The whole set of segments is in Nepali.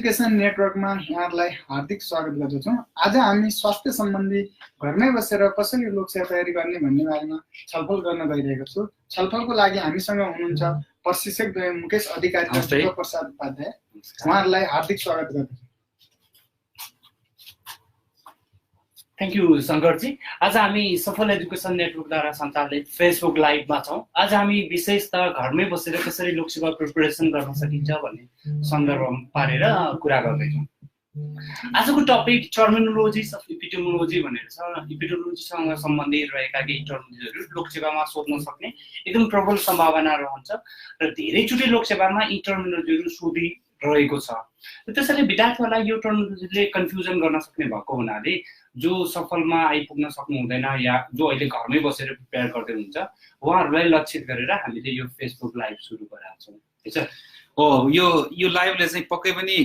एजुकेसन नेटवर्कमा यहाँहरूलाई हार्दिक स्वागत गर्दछौँ। आज हामी स्वास्थ्य सम्बन्धी घरमै बसेर कसरी लोकसेवा तयारी गर्ने भन्ने बारेमा छलफल गर्न गइरहेको छु। छलफलको लागि हामीसँग हुनुहुन्छ प्रशिक्षक मुकेश अधिकारी र शिव प्रसाद उपाध्याय। उहाँहरूलाई हार्दिक स्वागत गर्दछु। Thank you Shankarji. आज हामी सफल एजुकेसन नेटवर्कद्वारा सञ्चालित फेसबुक लाइभमा छौँ। आज हामी विशेषतः घरमै बसेर कसरी लोकसेवा प्रिपरेसन गर्न सकिन्छ भन्ने सन्दर्भ पारेर कुरा गर्दैछौँ। आजको टपिक टर्मिनोलोजिज अफ इपिडेमियोलोजी भनेर छ। इपिडेमियोलोजीसँग सम्बन्धित रहेका केही टर्मिनोलोजीहरू लोकसेवामा सोध्न सक्ने एकदम प्रबल सम्भावना रहन्छ र धेरैचोटि लोकसेवामा यी टर्मिनोलोजीहरू सोधिरहेको छ। त्यसैले विद्यार्थीहरूलाई यो टर्मिनोलोजीले कन्फ्युजन गर्न सक्ने भएको हुनाले जो सफलमा आइपुग्न सक्नु हुँदैन या जो अहिले घरमै बसेर प्रिपेयर गर्दै हुन्छ उहाँहरूलाई लक्षित गरेर हामीले यो फेसबुक लाइभ सुरु गरेका छौँ। ठिक छ। यो लाइभले चाहिँ पक्कै पनि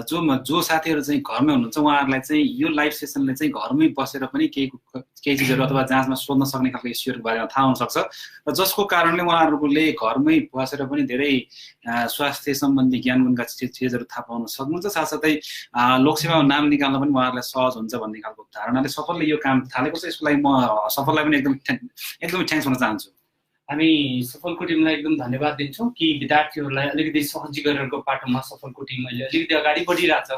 जो साथीहरू चाहिँ घरमै हुनुहुन्छ उहाँहरूलाई चाहिँ यो लाइभ सेसनले चाहिँ घरमै बसेर पनि केही चिजहरू अथवा जाँचमा सोध्न सक्ने खालको इस्युहरूको बारेमा थाहा हुनसक्छ र जसको कारणले उहाँहरूले घरमै बसेर पनि धेरै स्वास्थ्य सम्बन्धी ज्ञानगुणका चिजहरू थाहा पाउन सक्नुहुन्छ। साथसाथै लोकसेवामा नाम निकाल्न पनि उहाँहरूलाई सहज हुन्छ भन्ने खालको धारणाले सफलले यो काम थालेको छ। यसको लागि म सफललाई पनि एकदमै थ्याङ्क्स भन्न चाहन्छु। हामी सफलको टिमलाई एकदम धन्यवाद दिन्छौँ कि विद्यार्थीहरूलाई अलिकति सहजीकरणको पाटोमा सफलको टिम अहिले अलिकति अगाडि बढिरहेछ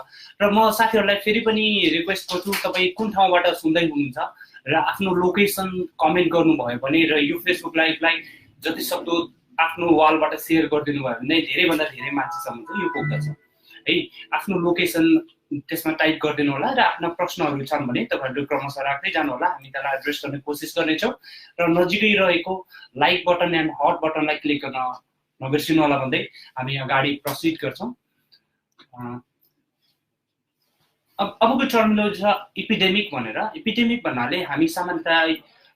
र म साथीहरूलाई फेरि पनि रिक्वेस्ट गर्छु, तपाईँ कुन ठाउँबाट सुन्दै हुनुहुन्छ र आफ्नो लोकेसन कमेन्ट गर्नुभयो भने र यो फेसबुक लाइभलाई जति सक्दो आफ्नो वालबाट सेयर गरिदिनु भयो भने धेरैभन्दा धेरै मान्छेसम्म चाहिँ यो पुग्दछ है। आफ्नो लोकेसन त्यसमा टाइप गरिदिनु होला र आफ्ना प्रश्नहरू छन् भने तपाईँहरूले क्रमशः राख्दै जानु होला। हामी त्यसलाई एड्रेस गर्ने कोसिस गर्नेछौँ र नजिकै रहेको लाइक बटन एन्ड हट बटनलाई क्लिक गर्न नबिर्सिनु होला भन्दै हामी अगाडि प्रसिड गर्छौँ। अबको टर्मिनोलोजी छ इपिडेमिक भनेर। इपिडेमिक भन्नाले हामी सामान्यतया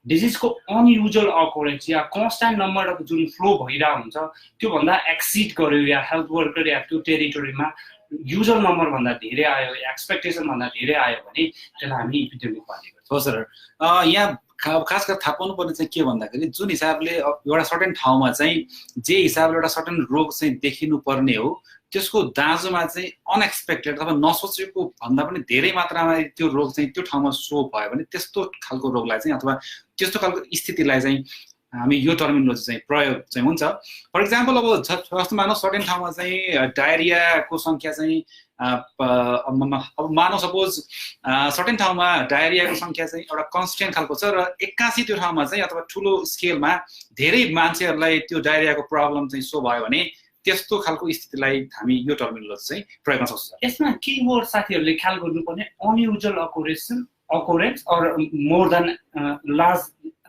डिजिजको अनयुजुअल अकोरेन्स या कन्स्ट्यान्ट नम्बर अफ जुन फ्लो भइरहेको हुन्छ त्योभन्दा एक्सिड गर्यो या हेल्थ वर्कर या त्यो टेरिटोरीमा युजल नम्बर भन्दा धेरै आयो, एक्सपेक्टेसन भन्दा धेरै आयो भने त्यसलाई हामी इपिडेमिक भन्ने गर्छौँ। हो सर, यहाँ खास गरेर थाहा पाउनु पर्ने चाहिँ के भन्दाखेरि जुन हिसाबले एउटा सर्टेन ठाउँमा चाहिँ जे हिसाबले एउटा सर्टेन रोग चाहिँ देखिनु पर्ने हो त्यसको दाँजोमा चाहिँ अनएक्सपेक्टेड अथवा नसोचेको भन्दा पनि धेरै मात्रामा त्यो रोग चाहिँ त्यो ठाउँमा सो भयो भने त्यस्तो खालको रोगलाई चाहिँ अथवा त्यस्तो खालको स्थितिलाई चाहिँ हामी यो टर्मिनोलोजी चाहिँ प्रयोग चाहिँ हुन्छ। फर इक्जाम्पल अब जस्तो मानौ सर्टेन ठाउँमा चाहिँ डायरियाको सङ्ख्या चाहिँ अब मानौ सपोज सर्टेन ठाउँमा डायरियाको सङ्ख्या चाहिँ एउटा कन्स्टेन्ट खालको छ र 81 त्यो ठाउँमा चाहिँ अथवा ठुलो स्केलमा धेरै मान्छेहरूलाई त्यो डायरियाको प्रब्लम चाहिँ सो भयो भने त्यस्तो खालको स्थितिलाई हामी यो टर्मिनोलोजी चाहिँ प्रयोग गर्न सक्छौँ। यसमा किवर्ड साथीहरूले ख्याल गर्नुपर्ने unusual occurrence or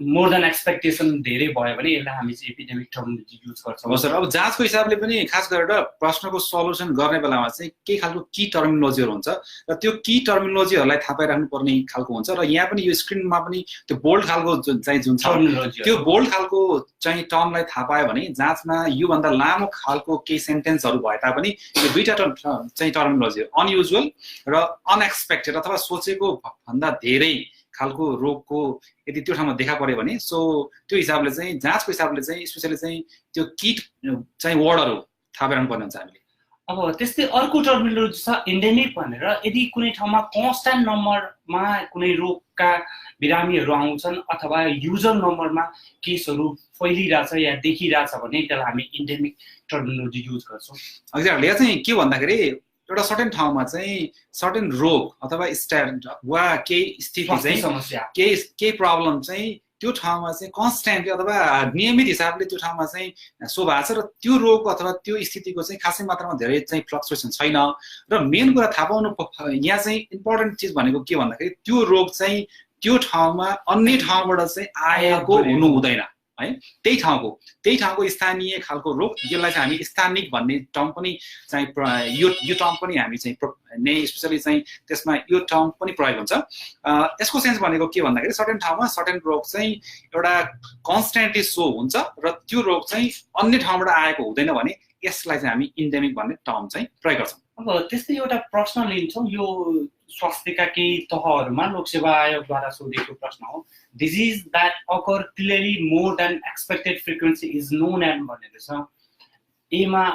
more than expectation धेरै भयो भने यसलाई हामी चाहिँ एपिडेमिक टर्मिनोलोजी युज गर्छौँ। हो सर, अब जाँचको हिसाबले पनि खास गरेर प्रश्नको सल्युसन गर्ने बेलामा चाहिँ केही खालको की टर्मिनोलोजीहरू हुन्छ र त्यो की टर्मिनोलोजीहरूलाई थाहा पाइराख्नु पर्ने खालको हुन्छ र यहाँ पनि यो स्क्रिनमा पनि त्यो बोल्ड खालको चाहिँ जुन छ त्यो बोल्ड खालको चाहिँ टर्मलाई थाहा पायो भने जाँचमा योभन्दा लामो खालको केही सेन्टेन्सहरू भए तापनि यो दुईवटा चाहिँ टर्मिनोलोजी अनयुजुअल र अनएक्सपेक्टेड अथवा सोचेको भन्दा धेरै खालको रोगको यदि त्यो ठाउँमा देखा पर्यो भने सो त्यो हिसाबले चाहिँ जाँचको हिसाबले चाहिँ स्पेसली चाहिँ त्यो किट चाहिँ वर्डहरू थाहा पाइरहनु पर्ने हुन्छ हामीले। अब त्यस्तै अर्को टर्मिनोलोजी छ एन्डेमिक भनेर। यदि कुनै ठाउँमा कन्स्ट्यान्ट नम्बरमा कुनै रोगका बिरामीहरू आउँछन् अथवा युजल नम्बरमा केसहरू फैलिरहेछ या देखिरहेछ भने त्यसलाई हामी एन्डेमिक टर्मिनोलोजी युज गर्छौँ। एक्ज्याक्टली, यहाँ चाहिँ के भन्दाखेरि एउटा सर्टेन ठाउँमा चाहिँ सर्टेन रोग अथवा स्ट्यान्ड वा केही स्थिति चाहिँ समस्या केही प्रब्लम चाहिँ त्यो ठाउँमा चाहिँ कन्स्ट्यान्टली अथवा नियमित हिसाबले त्यो ठाउँमा चाहिँ सो भएको छ र त्यो रोग अथवा त्यो स्थितिको चाहिँ खासै मात्रामा धेरै चाहिँ फ्लक्चुएसन छैन। र मेन कुरा थाहा पाउनु यहाँ चाहिँ इम्पोर्टेन्ट चिज भनेको के भन्दाखेरि त्यो रोग चाहिँ त्यो ठाउँमा अन्य ठाउँबाट चाहिँ आएको हुनु हुँदैन है। त्यही ठाउँको स्थानीय खालको रोग, यसलाई चाहिँ हामी स्थानिक भन्ने टर्म पनि चाहिँ यो टर्म पनि हामी चाहिँ स्पेसली चाहिँ त्यसमा यो टर्म पनि प्रयोग हुन्छ। यसको सेन्स भनेको के भन्दाखेरि सर्टेन ठाउँमा सर्टेन रोग चाहिँ एउटा कन्स्ट्यान्टली सो हुन्छ र त्यो रोग चाहिँ अन्य ठाउँबाट आएको हुँदैन भने यसलाई चाहिँ हामी इन्डेमिक भन्ने टर्म चाहिँ प्रयोग गर्छौँ। अब त्यस्तै एउटा प्रश्न लिन्छौँ यो स्वास्थ्यका केही तहहरूमा लोकसेवा आयोगद्वारा सोधेको प्रश्न हो। Disease that occur clearly more than expected frequency is known and भनेर छ। एमा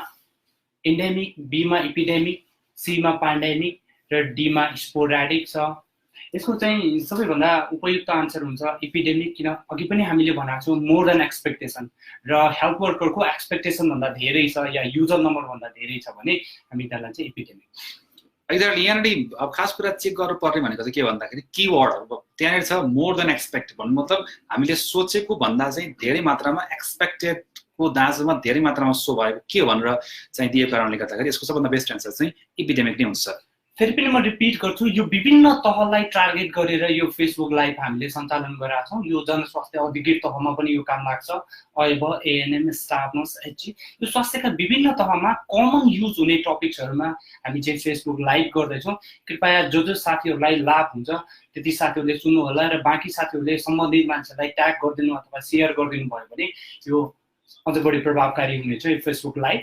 एन्डेमिक, बीमा इपिडेमिक सीमा पेन्डेमिक र डीमा स्पोराडिक छ। यसको चाहिँ सबैभन्दा उपयुक्त आन्सर हुन्छ एपिडेमिक, किन अघि पनि हामीले भनेको छौँ मोर देन एक्सपेक्टेसन र हेल्थ वर्करको एक्सपेक्टेसन भन्दा धेरै छ या युजर नम्बर भन्दा धेरै छ भने हामी त्यसलाई चाहिँ एपिडेमिक। एक्ज्याक्टली यहाँनिर अब खास कुरा चेक गर्नुपर्ने भनेको चाहिँ के भन्दाखेरि किवर्डहरू त्यहाँनिर छ मोर देन एक्सपेक्टेड भन्नु मतलब हामीले सोचेको भन्दा चाहिँ धेरै मात्रामा एक्सपेक्टेडको दाँजोमा धेरै मात्रामा सो भएको के भनेर चाहिँ दिएको कारणले गर्दाखेरि यसको सबभन्दा बेस्ट एन्सर चाहिँ एपिडेमिक नै हुन्छ। फेरि पनि म रिपिट गर्छु, यो विभिन्न तहलाई टार्गेट गरेर यो फेसबुक लाइभ हामीले सञ्चालन गरेका छौँ। यो जनस्वास्थ्य अधिकृत तहमा पनि यो काम लाग्छ, अब एएनएम, स्टाफ नर्स, एचजी, यो स्वास्थ्यका विभिन्न तहमा कमन युज हुने टपिक्सहरूमा हामी चाहिँ फेसबुक लाइभ गर्दैछौँ। कृपया जो साथीहरूलाई लाभ हुन्छ त्यति साथीहरूले सुन्नु होला र बाँकी साथीहरूले सम्बन्धित मान्छेलाई ट्याग गरिदिनु अथवा सेयर गरिदिनु भयो भने यो अझ बढी प्रभावकारी हुनेछ यो फेसबुक लाइभ।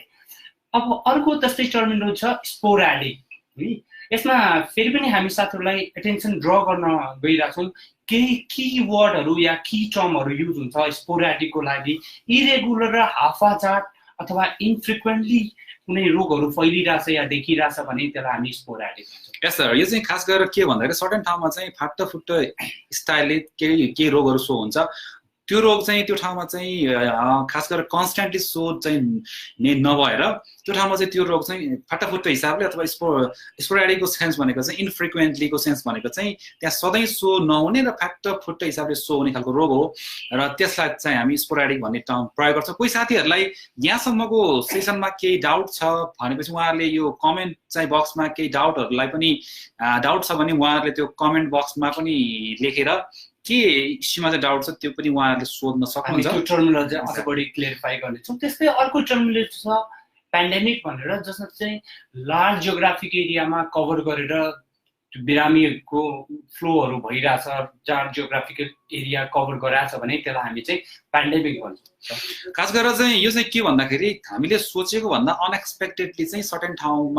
अब अर्को त्यस्तै टर्मिनोलोजी छ स्पोराडिक है। यसमा फेरि पनि हामी साथीहरूलाई एटेन्सन ड्र गर्न गइरहेछौँ। केही किवर्डहरू या की टर्महरू युज हुन्छ स्पोराडिकको लागि। इरेगुलर र हाफाजाट अथवा इन्फ्रिक्वेन्टली कुनै रोगहरू फैलिरहेछ या देखिरहेछ भने त्यसलाई हामी स्पोराडिक भन्छौँ। यस सर, यो चाहिँ खास गरेर के भन्दाखेरि सर्टेन ठाउँमा चाहिँ फाटफुट्ट स्टाइलले केही रोगहरू सो हुन्छ। त्यो रोग चाहिँ त्यो ठाउँमा चाहिँ खास गरेर कन्स्टेन्टली सो चाहिँ नभएर त्यो ठाउँमा चाहिँ त्यो रोग चाहिँ फाटाफुट्ट हिसाबले अथवा स्पोराडिकको सेन्स भनेको चाहिँ इन्फ्रिक्वेन्टलीको सेन्स भनेको चाहिँ त्यहाँ सधैँ सो नहुने र फाटाफुट्ट हिसाबले सो हुने खालको रोग हो र त्यसलाई चाहिँ हामी स्पोराडिक भन्ने टर्म प्रयोग गर्छौँ। कोही साथीहरूलाई यहाँसम्मको सेसनमा केही डाउट छ भनेपछि उहाँहरूले यो कमेन्ट चाहिँ बक्समा केही डाउटहरूलाई पनि डाउट छ भने उहाँहरूले त्यो कमेन्ट बक्समा पनि लेखेर के इस्युमा चाहिँ डाउट छ त्यो पनि उहाँहरूले सोध्न सक्नुहुन्छ। त्यो टर्मिनोलोजी अझ बढी क्लियरिफाई गर्नेछौँ। त्यस्तै अर्को टर्मिनोलोजी छ पेन्डेमिक भनेर, जसमा चाहिँ लार्ज जियोग्राफिक एरियामा कभर गरेर बिरामीको फ्लोहरू भइरहेछ, लार्ज जियोग्राफिकल एरिया कभर गराएको छ भने त्यसलाई हामी चाहिँ पेन्डेमिक भन्छौँ। खास गरेर चाहिँ यो चाहिँ के भन्दाखेरि हामीले सोचेको भन्दा अनएक्सपेक्टेडली चाहिँ सर्टेन ठाउँ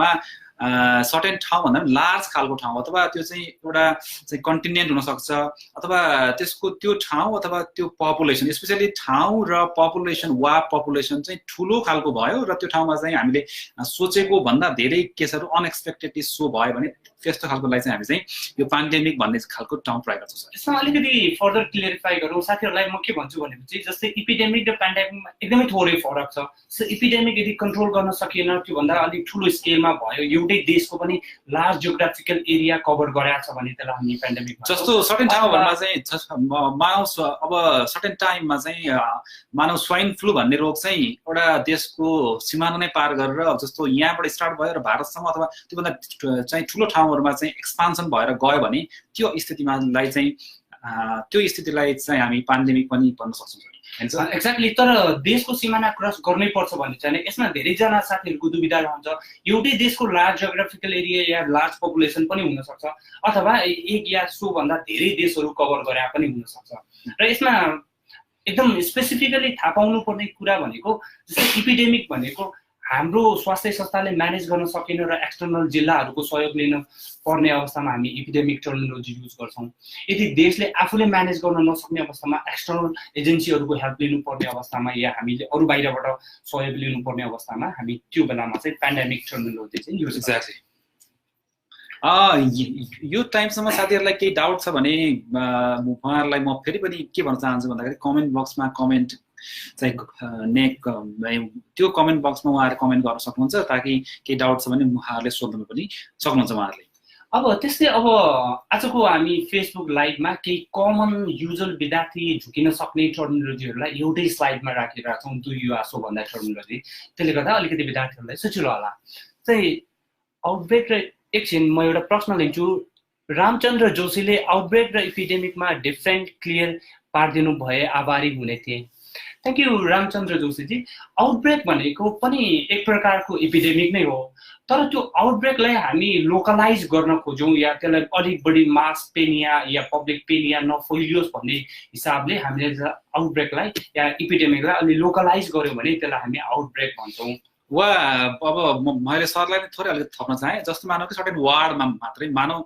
भन्दा पनि लार्ज खालको ठाउँ अथवा त्यो चाहिँ एउटा चाहिँ कन्टिनेन्ट हुनसक्छ अथवा त्यसको त्यो ठाउँ अथवा त्यो पपुलेसन, स्पेसली ठाउँ र पपुलेसन चाहिँ ठुलो खालको भयो र त्यो ठाउँमा चाहिँ हामीले सोचेको भन्दा धेरै केसहरू अनएक्सपेक्टेडली सो भयो भने त्यस्तो खालकोलाई चाहिँ हामी चाहिँ यो पेन्डेमिक भन्ने खालको टर्म प्रयोग गर्छौँ। यसमा अलिकति फर्दर क्लियरिफाई गरौँ साथीहरूलाई। म के भन्छु भनेपछि जस्तै एपिडेमिक र पेन्डेमिकमा एकदमै थोरै फरक छ। सो एपिडेमिक यदि कन्ट्रोल गर्न सकिएन, त्योभन्दा अलिक ठुलो स्केलमा भयो, एउटै देशको पनि लार्ज जियोग्राफिकल एरिया कभर गराएको छ भने त्यसलाई हामी पेन्डेमिक भन्छौँ। जस्तो सर्टेन ठाउँहरूमा चाहिँ मानव अब सर्टेन टाइममा चाहिँ मानव स्वाइन फ्लू भन्ने रोग चाहिँ एउटा देशको सिमाना नै पार गरेर जस्तो यहाँबाट स्टार्ट भयो र भारतसम्म अथवा त्योभन्दा चाहिँ ठुलो ठाउँहरूमा चाहिँ एक्सपान्सन भएर गयो भने त्यो स्थितिलाई चाहिँ हामी पेन्डेमिक पनि भन्न सक्छौँ। एक्ज्याक्टली। तर देशको सिमाना क्रस गर्नै पर्छ भन्ने चाहिँ यसमा धेरैजना साथीहरूको दुविधा रहन्छ। एउटै देशको लार्ज जियोग्राफिकल एरिया या लार्ज पपुलेसन पनि हुनसक्छ अथवा एक या सो भन्दा धेरै देशहरू कभर गरे पनि हुनसक्छ। र यसमा एकदम स्पेसिफिकली थाहा पाउनु पर्ने कुरा भनेको जस्तै एपिडेमिक भनेको हाम्रो स्वास्थ्य संस्थाले म्यानेज गर्न सकेन र एक्सटर्नल जिल्लाहरूको सहयोग लिन पर्ने अवस्थामा हामी एपिडेमिक टर्मिनोलोजी युज गर्छौँ। यदि देशले आफूले म्यानेज गर्न नसक्ने अवस्थामा एक्सटर्नल एजेन्सीहरूको हेल्प लिनुपर्ने अवस्थामा या हामीले अरू बाहिरबाट सहयोग लिनुपर्ने अवस्थामा हामी त्यो बेलामा चाहिँ पेन्डेमिक टर्मिनोलोजी चाहिँ युज गर्छौँ। यो टाइमसम्म साथीहरूलाई केही डाउट छ भने उहाँहरूलाई म फेरि पनि के भन्न चाहन्छु भन्दाखेरि कमेन्ट बक्समा कमेन्ट चाहिँ त्यो कमेन्ट बक्समा उहाँहरूले कमेन्ट गर्न सक्नुहुन्छ ताकि केही डाउट छ भने उहाँहरूले सोध्नु पनि सक्नुहुन्छ उहाँहरूले। अब त्यस्तै अब आजको हामी फेसबुक लाइभमा केही कमन युजल विद्यार्थी झुकिन सक्ने टर्मिनोलोजीहरूलाई एउटै स्लाइडमा राखिरहेका छौँ, दुई वा सो भन्दा टर्मिनोलोजी। त्यसले गर्दा अलिकति विद्यार्थीहरूलाई सजिलो होला। चाहिँ आउटब्रेक र एकछिन म एउटा प्रश्न लिन्छु। रामचन्द्र जोशीले आउटब्रेक र एपिडेमिकमा डिफ्रेन्ट क्लियर पारिदिनु भए आभारी हुने थिए। Thank you Ramchandra Joshiji. Outbreak भनेको पनि एक प्रकारको एपिडेमिक नै हो, तर त्यो आउटब्रेकलाई हामी लोकलाइज गर्न खोज्यौँ या त्यसलाई अलिक बढी मास पेनिया या पब्लिक पेनिया नफैलियोस् भन्ने हिसाबले हामीले आउटब्रेकलाई या एपिडेमिकलाई अलि लोकलाइज गऱ्यौँ भने त्यसलाई हामी आउटब्रेक भन्छौँ। वा अब मैले सरलाई थोरै अलिकति थप्न चाहेँ। जस्तो मानौ कि सर्टेन वार्डमा मात्रै मानौ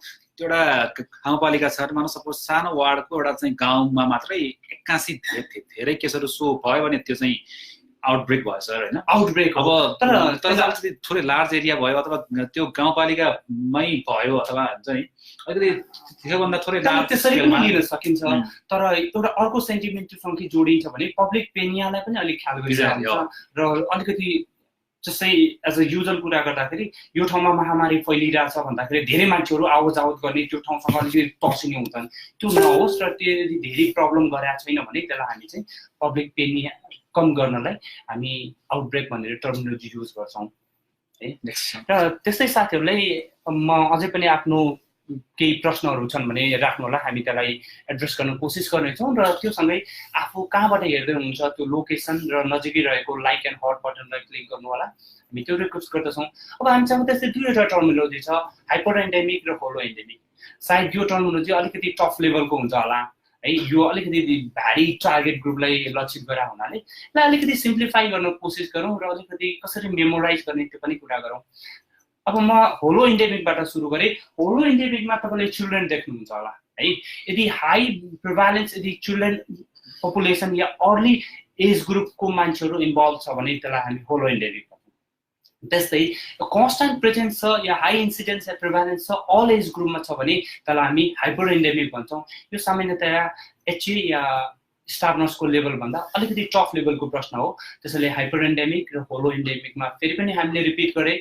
एउटा गाउँपालिका छ, मानौ सपोज सानो वार्डको एउटा चाहिँ गाउँमा मात्रै एक्कासी धेरै केसहरू सो भयो भने त्यो चाहिँ आउटब्रेक भयो सर होइन आउटब्रेक अब तर अलिकति थोरै लार्ज एरिया भयो अथवा त्यो गाउँपालिकामै भयो अथवा हुन्छ नि अलिकति त्योभन्दा थोरै लार्ज त्यसरी पनि लिन सकिन्छ तर एउटा अर्को सेन्टिमेन्टसँग जोडिन्छ भने पब्लिक पेनियालाई पनि अलिक ख्याल गरिरहेको हुन्छ र अलिकति जस्तै एज अ युजल कुरा गर्दाखेरि यो ठाउँमा महामारी फैलिरहेछ भन्दाखेरि धेरै मान्छेहरू आवत गर्ने त्यो ठाउँसँग अलिकति टसिने हुन्छन् त्यो नहोस् र त्यो यदि धेरै प्रब्लम गरेको छैन भने त्यसलाई हामी चाहिँ पब्लिक पेनिया कम गर्नलाई हामी आउटब्रेक भनेर टर्मिनोलोजी युज गर्छौँ है र त्यस्तै साथीहरूलाई म अझै पनि आफ्नो केही प्रश्नहरू छन् भने राख्नु होला हामी त्यसलाई एड्रेस गर्न कोसिस गर्नेछौँ र त्योसँगै आफू कहाँबाट हेर्दै हुनुहुन्छ त्यो लोकेसन र नजिकै रहेको लाइक एन्ड हट बटनलाई क्लिक गर्नु होला हामी त्यो रिक्वेस्ट गर्दछौँ अब हामीसँग त्यस्तै दुईवटा टर्मिनोलोजी छ हाइपर एन्डेमिक र होलो एन्डेमिक सायद यो टर्मिनोलोजी अलिकति टफ लेभलको हुन्छ होला है यो अलिकति भारी टार्गेट ग्रुपलाई लक्षित गरा हुनाले यसलाई अलिकति सिम्प्लिफाई गर्न कोसिस गरौँ र अलिकति कसरी मेमोराइज गर्ने त्यो पनि कुरा गरौँ अब म होलो एन्डेमिकबाट सुरु गरेँ होलो एन्डेमिकमा तपाईँले चिल्ड्रेन देख्नुहुन्छ होला है यदि हाई प्रिभ्यालेन्स यदि चिल्ड्रेन पपुलेसन या अर्ली एज ग्रुपको मान्छेहरू इन्भल्भ छ भने त्यसलाई हामी होलो एन्डेमिक भन्छौँ त्यस्तै कन्स्ट्यान्ट प्रेजेन्स छ या हाई इन्सिडेन्स या प्रिभ्यालेन्स छ अल एज ग्रुपमा छ भने त्यसलाई हामी हाइपर एन्डेमिक भन्छौँ यो सामान्यतया एचए या स्टाफ नर्सको लेभलभन्दा अलिकति टफ लेभलको प्रश्न हो त्यसैले हाइपर एन्डेमिक र होलो एन्डेमिकमा फेरि पनि हामीले रिपिट गरेँ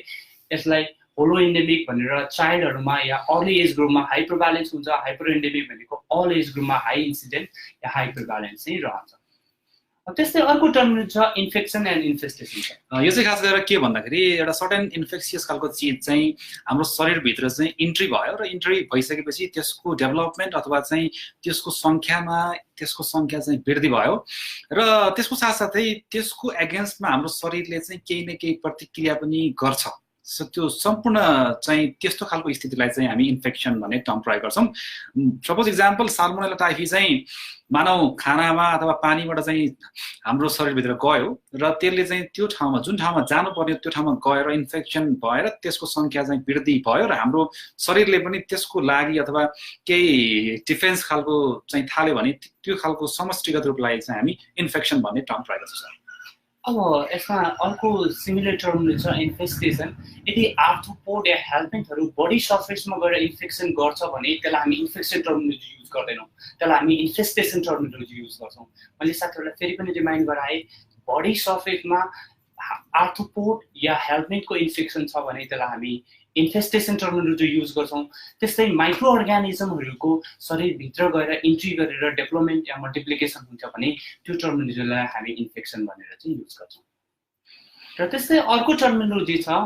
यसलाई होलो एन्डेमिक भनेर चाइल्डहरूमा या अर्ली एज ग्रुपमा हाई प्रिभ्यालेन्स हुन्छ हाइपर एन्डेमिक भनेको अल एज ग्रुपमा हाई इन्सिडेन्ट या हाई प्रिभ्यालेन्स चाहिँ रहन्छ त्यस्तै अर्को टर्म छ इन्फेक्सन एन्ड इन्फेस्टेसन यो चाहिँ खास गरेर के भन्दाखेरि एउटा सर्टेन इन्फेक्सियस खालको चिज चाहिँ हाम्रो शरीरभित्र चाहिँ इन्ट्री भयो र इन्ट्री भइसकेपछि त्यसको डेभलपमेन्ट अथवा चाहिँ त्यसको सङ्ख्या चाहिँ वृद्धि भयो र त्यसको साथसाथै त्यसको एगेन्स्टमा हाम्रो शरीरले चाहिँ केही न केही प्रतिक्रिया पनि गर्छ त्यो सम्पूर्ण चाहिँ त्यस्तो खालको स्थितिलाई चाहिँ हामी इन्फेक्सन भन्ने टर्म प्रयोग गर्छौँ सपोज इक्जाम्पल साल्मोनेला टाइफी चाहिँ मानव खानामा अथवा पानीबाट चाहिँ हाम्रो शरीरभित्र गयो र त्यसले चाहिँ त्यो ठाउँमा जुन ठाउँमा जानुपर्ने त्यो ठाउँमा गएर इन्फेक्सन भएर त्यसको सङ्ख्या चाहिँ वृद्धि भयो र हाम्रो शरीरले पनि त्यसको लागि अथवा केही डिफेन्स खालको चाहिँ थाल्यो भने त्यो खालको समष्टिगत रूपलाई चाहिँ हामी इन्फेक्सन भन्ने टर्म प्रयोग गर्छौँ सर अब यसमा अर्को सिमिलर टर्म छ इन्फेस्टेसन यदि आर्थ्रोपोड या हेल्मेटहरू बडी सर्फेसमा गएर इन्फेक्सन गर्छ भने त्यसलाई हामी इन्फेक्सन टर्मिनोलोजी युज गर्दैनौँ त्यसलाई हामी इन्फेस्टेसन टर्मिनोलोजी युज गर्छौँ मैले साथीहरूलाई फेरि पनि रिमाइन्ड गराएँ बडी सर्फेसमा आर्थ्रोपोड या हेल्मेटको इन्फेक्सन छ भने त्यसलाई हामी इन्फेस्टेसन टर्मिनोलोजी युज गर्छौँ त्यस्तै माइक्रो अर्गानिजमहरूको शरीरभित्र गएर इन्ट्री गरेर डेभलपमेन्ट या मल्टिप्लिकेसन हुन्छ भने त्यो टर्मिनोलोजीलाई हामी इन्फेक्सन भनेर चाहिँ युज गर्छौँ र त्यस्तै अर्को टर्मिनोलोजी छ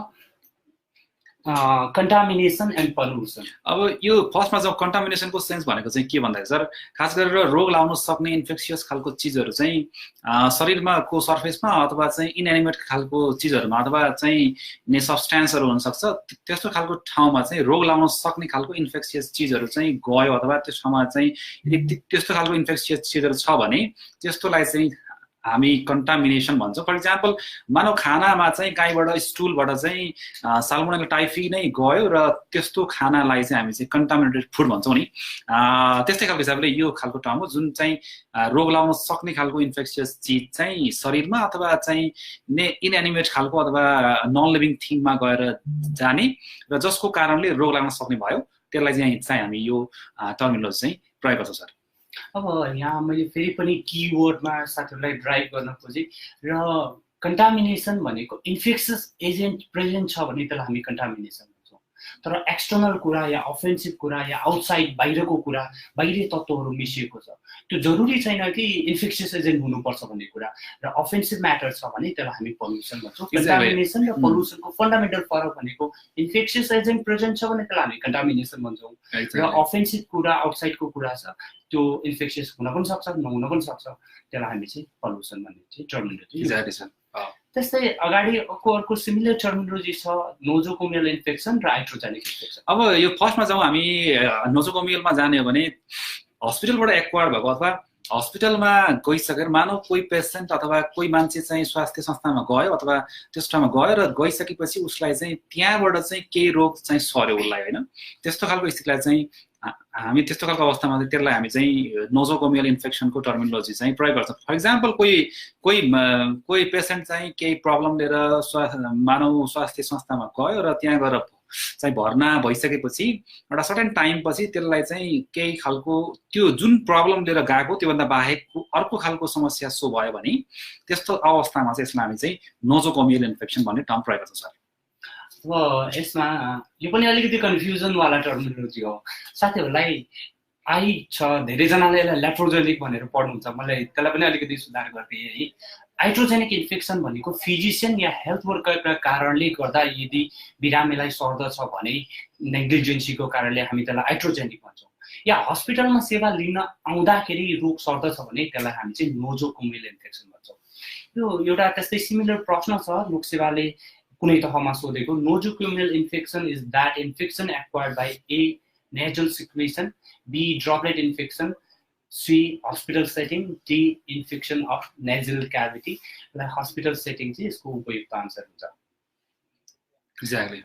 कन्टामिनेसन एन्ड पल्युसन अब यो फर्स्टमा चाहिँ कन्टामिनेसनको सेन्स भनेको चाहिँ के भन्दाखेरि सर खास गरेर रोग लाउन सक्ने इन्फेक्सियस खालको चिजहरू चाहिँ शरीरमा को सर्फेसमा अथवा चाहिँ इनएनिमेट खालको चिजहरूमा अथवा चाहिँ ने सब्सटेन्सहरू हुनसक्छ त्यस्तो खालको ठाउँमा चाहिँ रोग लाउन सक्ने खालको इन्फेक्सियस चिजहरू चाहिँ गयो अथवा त्यस ठाउँमा चाहिँ यदि त्यस्तो खालको इन्फेक्सियस चिजहरू छ भने त्यस्तोलाई चाहिँ हामी कन्टामिनेसन भन्छौँ फर इक्जाम्पल मानव खानामा चाहिँ गाईबाट स्टुलबाट चाहिँ साल्मोनेला टाइफी नै गयो र त्यस्तो खानालाई चाहिँ हामी चाहिँ कन्टामिनेटेड फुड भन्छौँ नि त्यस्तै खालको हिसाबले यो खालको टर्म हो जुन चाहिँ रोग लाउन सक्ने खालको इन्फेक्सियस चिज चाहिँ शरीरमा अथवा चाहिँ इनएनिमेट खालको अथवा नन लिभिङ थिङमा गएर जाने र जसको कारणले रोग लाग्न सक्ने भयो त्यसलाई चाहिँ हामी यो टर्मिनोलोजी चाहिँ प्रयोग गर्छौँ सर अब यहाँ मैले फेरि पनि किवर्डमा साथीहरूलाई ड्राइभ गर्न खोजेँ र कन्टामिनेसन भनेको इन्फेक्सियस एजेन्ट प्रेजेन्ट छ भने त्यसलाई हामी कन्टामिनेसन भन्छौँ तर एक्सटर्नल कुरा या अफेन्सिभ कुरा या आउटसाइड बाहिरको कुरा बाहिरी तत्त्वहरू मिसिएको छ त्यो जरुरी छैन कि इन्फेक्सियस एजेन्ट हुनुपर्छ भन्ने कुरा र अफेन्सिभ म्याटर छ भने त्यसलाई हामी पल्युसन भन्छौँ कन्टामिनेसन र पल्युसनको फन्डामेन्टल फरक भनेको इन्फेक्सियस एजेन्ट प्रेजेन्ट छ भने त्यसलाई हामी कन्टामिनेसन भन्छौँ र अफेन्सिभ कुरा आउटसाइडको कुरा छ त्यो इन्फेक्सियस हुन पनि सक्छ नहुन पनि सक्छ त्यसलाई हामी चाहिँ पल्युसन भन्ने चाहिँ टर्मिनोलोजी त्यस्तै अगाडिको अर्को सिमिलर टर्मिनोलोजी छ नोजोकोमियल इन्फेक्सन र हाइड्रोजेनिक इन्फेक्सन अब यो फर्स्टमा जाउँ हामी नोजोकोमियलमा जाने हो भने हस्पिटलबाट एक्वायर भएको अथवा हस्पिटलमा गइसकेर मानव कोही पेसेन्ट अथवा कोही मान्छे चाहिँ स्वास्थ्य संस्थामा गयो अथवा त्यस ठाउँमा गयो र गइसकेपछि उसलाई चाहिँ त्यहाँबाट चाहिँ केही रोग चाहिँ सर्यो उसलाई होइन त्यस्तो खालको स्थितिलाई चाहिँ हामी त्यस्तो खालको अवस्थामा चाहिँ त्यसलाई हामी चाहिँ नोजोकोमियल इन्फेक्सनको टर्मिनोलोजी चाहिँ प्रयोग गर्छौँ। फर इक्जाम्पल कोही पेसेन्ट चाहिँ केही प्रब्लम लिएर मानव स्वास्थ्य संस्थामा गयो र त्यहाँ गएर चाहिँ भर्ना भइसकेपछि एउटा सर्टेन टाइम पछि त्यसलाई चाहिँ केही खालको त्यो जुन प्रब्लम लिएर गएको त्योभन्दा बाहेकको अर्को खालको समस्या सो भयो भने त्यस्तो अवस्थामा चाहिँ यसलाई हामी चाहिँ नोजोकोमियल इन्फेक्सन भन्ने टर्म प्रयोग गर्छौँ सर। अब यसमा यो पनि अलिकति कन्फ्युजनवाला टर्मिनोलोजी हो। साथीहरूलाई आई छ, धेरैजनाले यसलाई ल्याट्रोजेनिक भनेर पढ्नुहुन्छ, मलाई त्यसलाई पनि अलिकति सुधार गरिदिएँ है। हाइड्रोजेनिक इन्फेक्सन भनेको फिजिसियन या हेल्थ वर्करका कारणले गर्दा यदि बिरामीलाई सर्दछ भने नेग्लिजेन्सीको कारणले हामी त्यसलाई हाइड्रोजेनिक भन्छौँ। या हस्पिटलमा सेवा लिन आउँदाखेरि रोग सर्दछ भने त्यसलाई हामी चाहिँ नोजोकोमियल इन्फेक्सन भन्छौँ। यो एउटा त्यस्तै सिमिलर प्रश्न छ लोकसेवाले कुनै तहमा सोधेको। Nosocomial infection is that infection acquired by A nasal secretion, B droplet infection, C hospital setting, D infection of nasal cavity. Like hospital setting चाहिँ यसको उपयुक्त आन्सर हुन्छ। एक्ज्याक्टली।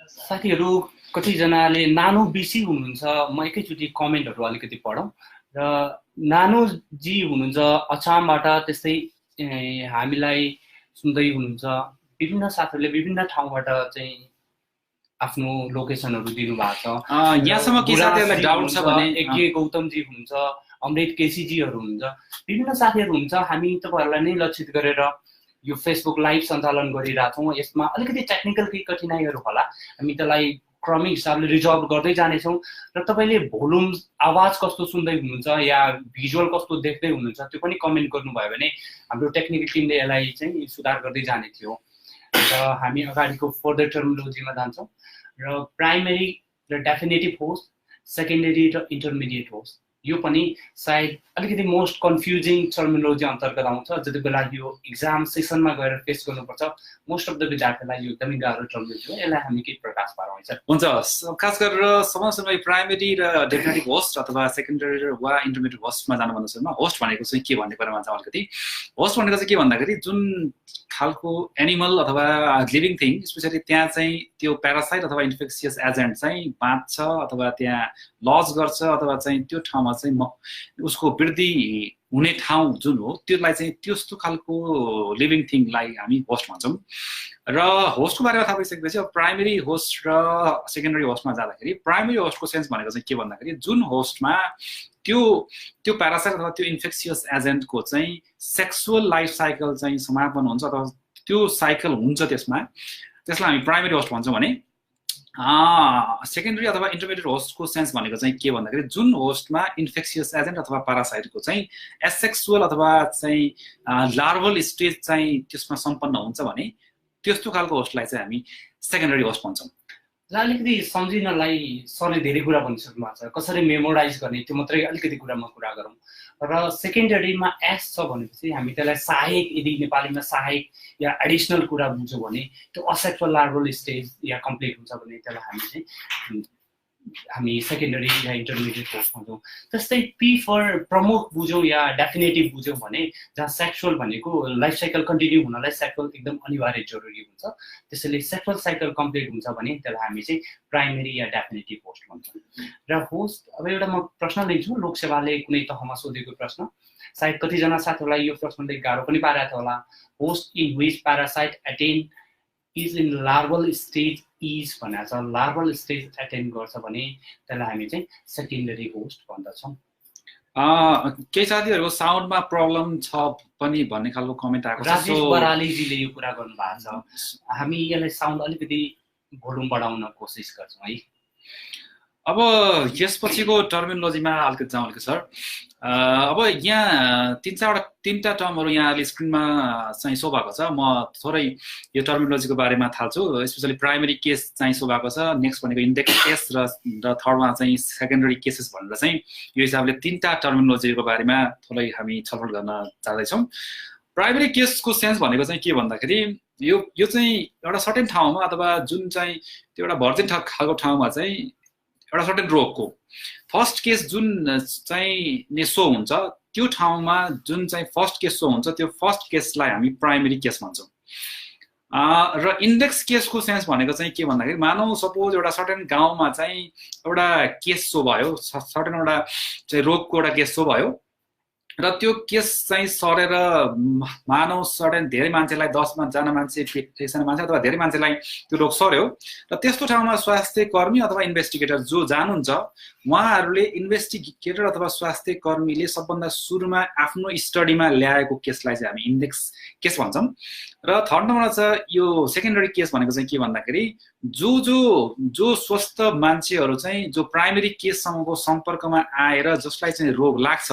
साथीहरू कतिजनाले नानो बिसी हुनुहुन्छ, म एकैचोटि कमेन्टहरू अलिकति पढौँ। र नानोजी हुनुहुन्छ अछामबाट, त्यस्तै हामीलाई सुन्दै हुनुहुन्छ। विभिन्न साथीहरूले विभिन्न ठाउँबाट चाहिँ आफ्नो लोकेसनहरू दिनुभएको छ। यहाँसम्म के साथीहरूलाई डाउट छ भने एके गौतमजी हुनुहुन्छ, अमृत केसीजीहरू हुनुहुन्छ, विभिन्न साथीहरू हुन्छ। हामी तपाईँहरूलाई नै लक्षित गरेर यो फेसबुक लाइभ सञ्चालन गरिरहेछौँ। यसमा अलिकति टेक्निकल केही कठिनाइहरू होला, हामी त्यसलाई क्रमिक हिसाबले रिजल्भ गर्दै जानेछौँ। र तपाईँले भोल्युम आवाज कस्तो सुन्दै हुनुहुन्छ या भिजुअल कस्तो देख्दै हुनुहुन्छ त्यो पनि कमेन्ट गर्नुभयो भने हाम्रो टेक्निकल टिमले यसलाई चाहिँ सुधार गर्दै जाने थियो। र हामी अगाडिको फर्दर टर्मिनोलोजीमा जान्छौँ। र प्राइमेरी र डेफिनेटिभ होस्ट, सेकेन्डरी र इन्टरमिडिएट होस्ट, यो पनि सायद अलिकति मोस्ट कन्फ्युजिङ टर्मिनोलोजी अन्तर्गत आउँछ। जति बेला यो इक्जाम सेसनमा गएर फेस गर्नुपर्छ, मोस्ट अफ द विद्यार्थीलाई यो एकदमै गाह्रो टर्मिनोलोजी हो। यसलाई हामी केही प्रकाश पारौँ सर। हुन्छ, खास गरेर समझमै प्राइमेरी र डेफिनेटिभ होस्ट अथवा सेकेन्डरी वा इन्टरमिडिएट होस्टमा जानुभन्दा सुरुमा होस्ट भनेको चाहिँ के भन्ने कुरामा चाहिँ अलिकति होस्ट भनेको चाहिँ के भन्दाखेरि जुन खालको एनिमल अथवा लिभिङ थिङ स्पेसली त्यहाँ चाहिँ त्यो प्यारासाइट अथवा इन्फेक्सियस एजेन्ट चाहिँ बाँच्छ अथवा त्यहाँ लज गर्छ अथवा चाहिँ त्यो ठाउँमा चाहिँ उसको वृद्धि हुने ठाउँ जुन हो त्यसलाई चाहिँ त्यस्तो खालको लिभिङ थिङलाई हामी होस्ट भन्छौँ। र होस्टको बारेमा थाहा पाइसकेपछि अब प्राइमेरी होस्ट र सेकेन्डरी होस्टमा जाँदाखेरि प्राइमेरी होस्टको सेन्स भनेको चाहिँ के भन्दाखेरि जुन होस्टमा त्यो प्यारासाइट अथवा त्यो इन्फेक्सियस एजेन्टको चाहिँ सेक्सुअल लाइफ साइकल चाहिँ समापन हुन्छ अथवा त्यो साइकल हुन्छ त्यसलाई हामी प्राइमेरी होस्ट भन्छौँ भने सेकेन्डरी अथवा इन्टरमिडिएट होस्टको सेन्स भनेको चाहिँ के भन्दाखेरि जुन होस्टमा इन्फेक्सियस एजेन्ट अथवा प्यारासाइटको चाहिँ एसेक्सुअल अथवा चाहिँ लार्भल स्टेज चाहिँ त्यसमा सम्पन्न हुन्छ भने त्यस्तो खालको होस्टलाई चाहिँ हामी सेकेन्डरी होस्ट भन्छौँ। ल अलिकति सम्झिनलाई सरले धेरै कुरा भनिसक्नु भएको छ, कसरी मेमोराइज गर्ने त्यो मात्रै अलिकति कुरामा कुरा गरौँ। र सेकेन्डरीमा एस छ भनेपछि हामी त्यसलाई सहायक, यदि नेपालीमा सहायक या एडिसनल कुरा बुझ्यौँ भने त्यो असेक्सुअल लार्भल स्टेज या कम्प्लिट हुन्छ भने त्यसलाई हामी सेकेन्डरी या इन्टरमिडिएट होस्ट भन्छौँ। त्यस्तै पी फर प्रमुख बुझौँ या डेफिनेटिभ बुझौँ भने जहाँ सेक्सुअल भनेको लाइफ साइकल कन्टिन्यू हुनलाई सेक्सुअल एकदम अनिवार्य जरुरी हुन्छ, त्यसैले सेक्सुअल साइकल कम्प्लिट हुन्छ भने त्यसलाई हामी चाहिँ प्राइमेरी या डेफिनेटिभ होस्ट भन्छौँ। र होस्ट, अब एउटा म प्रश्न लिन्छु, लोकसेवाले कुनै तहमा सोधेको प्रश्न, सायद कतिजना साथीहरूलाई यो प्रश्नले गाह्रो पनि पारेको थियो होला। Host in which parasite attain is in larval stage is भनेको छ, लार्भल स्टेज एटेन्ड गर्छ भने त्यसलाई हामी चाहिँ सेकेन्डरी होस्ट भन्दछौँ। केही साथीहरूको साउन्डमा प्रब्लम छ पनि भन्ने खालको कमेन्ट आएको छ। राजेश बरालीजीले यो कुरा गर्नुभएको छ, हामी यसलाई साउन्ड अलिकति भोल्युम बढाउन कोसिस गर्छौँ है। अब यसपछिको टर्मिनोलोजीमा अलिकति जाउँ सर। अब यहाँ तीनटा टर्महरू यहाँले स्क्रिनमा चाहिँ सो भएको छ। म थोरै यो टर्मिनोलोजीको बारेमा थाल्छु। स्पेसली प्राइमेरी केस चाहिँ सो भएको छ, नेक्स्ट भनेको इन्डेक्स केस र थर्डमा चाहिँ सेकेन्डरी केसेस भनेर चाहिँ यो हिसाबले तीनटा टर्मिनोलोजीको बारेमा थोरै हामी छलफल गर्न जाँदैछौँ। प्राइमेरी केसको सेन्स भनेको चाहिँ के भन्दाखेरि यो चाहिँ एउटा सर्टेन ठाउँमा अथवा जुन चाहिँ त्यो एउटा भर्जिन खालको ठाउँमा चाहिँ एउटा सर्टेन रोगको फर्स्ट केस जुन चाहिँ सो हुन्छ त्यो ठाउँमा जुन चाहिँ फर्स्ट केस सो हुन्छ त्यो फर्स्ट केसलाई हामी प्राइमेरी केस भन्छौँ। र इन्डेक्स केसको सेन्स भनेको चाहिँ के भन्दाखेरि मानौ सपोज एउटा सर्टेन गाउँमा चाहिँ एउटा केस सो भयो, सर्टेन एउटा चाहिँ रोगको एउटा केस सो भयो र त्यो केस चाहिँ सरेर मानौ सर्टेन धेरै मान्छेलाई 10जना मान्छे 100जना मान्छे अथवा धेरै मान्छेलाई त्यो रोग सर्यो र त्यस्तो ठाउँमा स्वास्थ्य कर्मी अथवा इन्भेस्टिगेटर जो जानुहुन्छ उहाँहरूले इन्भेस्टिगेटर अथवा स्वास्थ्य कर्मीले सबभन्दा सुरुमा आफ्नो स्टडीमा ल्याएको केसलाई चाहिँ हामी इन्डेक्स केस भन्छौँ। र थर्ड नम्बरमा छ यो सेकेन्डरी केस भनेको चाहिँ के भन्दाखेरि जो स्वस्थ मान्छेहरू चाहिँ जो प्राइमेरी केससँगको सम्पर्कमा आएर जसलाई चाहिँ रोग लाग्छ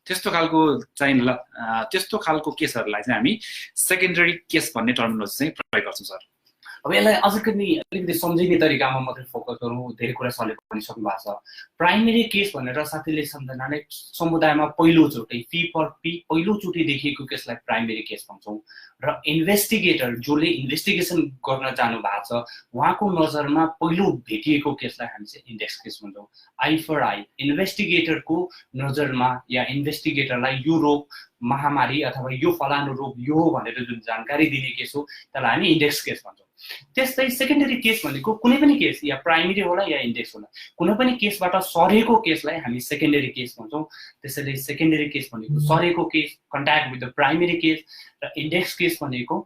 त्यस्तो खालको केसहरूलाई चाहिँ हामी सेकेन्डरी केस भन्ने टर्मिनोलोजी चाहिँ प्रयोग गर्छौँ सर। अब यसलाई अझ पनि अलिकति सम्झिने तरिकामा मात्रै फोकस गरौँ, धेरै कुरा सरले भनिसक्नु भएको छ। प्राइमेरी केस भनेर साथीले सम्झनाले समुदायमा पहिलोचोटि पहिलोचोटि देखिएको केसलाई प्राइमेरी केस भन्छौँ र इन्भेस्टिगेटर जसले इन्भेस्टिगेसन गर्न जानु भएको छ उहाँको नजरमा पहिलो भेटिएको केसलाई हामी चाहिँ इन्डेक्स केस भन्छौँ। आई फर आई इन्भेस्टिगेटरको नजरमा या इन्भेस्टिगेटरलाई यो रोग महामारी अथवा यो फलानु रोग यो हो भनेर जुन जानकारी दिने केस हो त्यसलाई हामी इन्डेक्स केस भन्छौँ। त्यस्तै सेकेन्डरी केस भनेको कुनै पनि केस या प्राइमेरी होला या इन्डेक्स होला कुनै पनि केसबाट सरेको केसलाई हामी सेकेन्डरी केस भन्छौँ। त्यसैले सेकेन्डरी केस भनेको सरेको case contact with the primary case र इन्डेक्स केस भनेको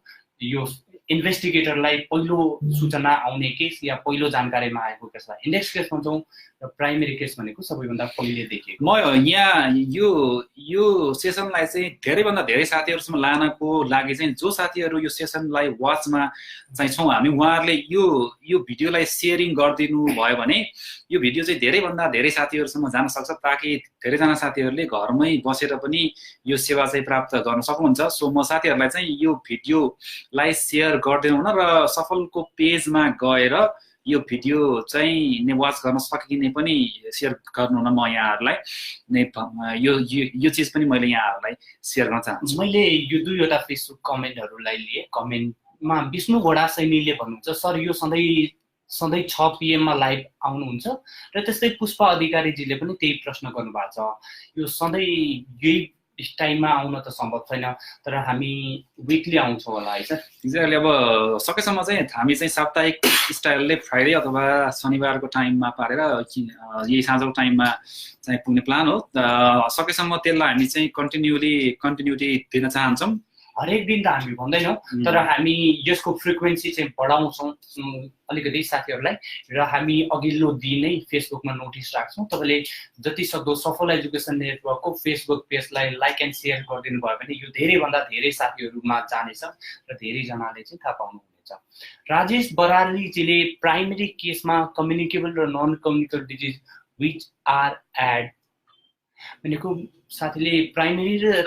यो इन्भेस्टिगेटरलाई पहिलो सूचना आउने केस या पहिलो जानकारीमा आएको केसलाई इन्डेक्स केस भन्छौँ र प्राइमेरी केस भनेको सबैभन्दा पहिले देखिएको। म यहाँ यो सेसनलाई चाहिँ धेरैभन्दा धेरै साथीहरूसम्म लानको लागि चाहिँ जो साथीहरू यो सेसनलाई वाचमा चाहिँ छौँ हामी उहाँहरूले यो भिडियोलाई सेयरिङ गरिदिनु भयो भने यो भिडियो चाहिँ धेरैभन्दा धेरै साथीहरूसम्म जान सक्छ ताकि धेरैजना साथीहरूले घरमै बसेर पनि यो सेवा चाहिँ प्राप्त गर्न सक्नुहुन्छ। सो म साथीहरूलाई चाहिँ यो भिडियोलाई सेयर गरिदिनु हुन र सफलको पेजमा गएर यो भिडियो चाहिँ वाच गर्न सकिने पनि सेयर गर्नु हुन म यहाँहरूलाई यो चिज पनि मैले यहाँहरूलाई सेयर गर्न चाहन्छु। मैले यो दुईवटा फेसबुक कमेन्टहरूलाई लिए। कमेन्टमा विष्णु घोडा सैनीले भन्नुहुन्छ सर यो सधैँ 6 PM मा लाइभ आउनुहुन्छ र त्यस्तै पुष्पा अधिकारीजीले पनि त्यही प्रश्न गर्नुभएको छ। यो सधैँ यही टाइममा आउन त सम्भव छैन तर हामी विकली आउँछौँ होला है सर। एक्ज्याक्टली। अब सकेसम्म चाहिँ हामी चाहिँ साप्ताहिक स्टाइलले फ्राइडे अथवा शनिबारको टाइममा पारेर यही साँझको टाइममा चाहिँ पुग्ने प्लान हो। सकेसम्म त्यसलाई हामी चाहिँ कन्टिन्युटी दिन चाहन्छौँ। हरेक दिन त हामी भन्दैनौँ तर हामी यसको फ्रिक्वेन्सी चाहिँ बढाउँछौँ अलिकति साथीहरूलाई र हामी अघिल्लो दिनै फेसबुकमा नोटिस राख्छौँ। तपाईँले जति सक्दो सफल एजुकेसन नेटवर्कको फेसबुक पेजलाई लाइक एन्ड सेयर गरिदिनु भयो भने यो धेरैभन्दा धेरै साथीहरूमा जानेछ र धेरैजनाले चाहिँ थाहा पाउनुहुनेछ। राजेश बरालीजीले प्राइमेरी केसमा कम्युनिकेबल र non communicable disease which are एड भनेको साथीले प्राइमेरी र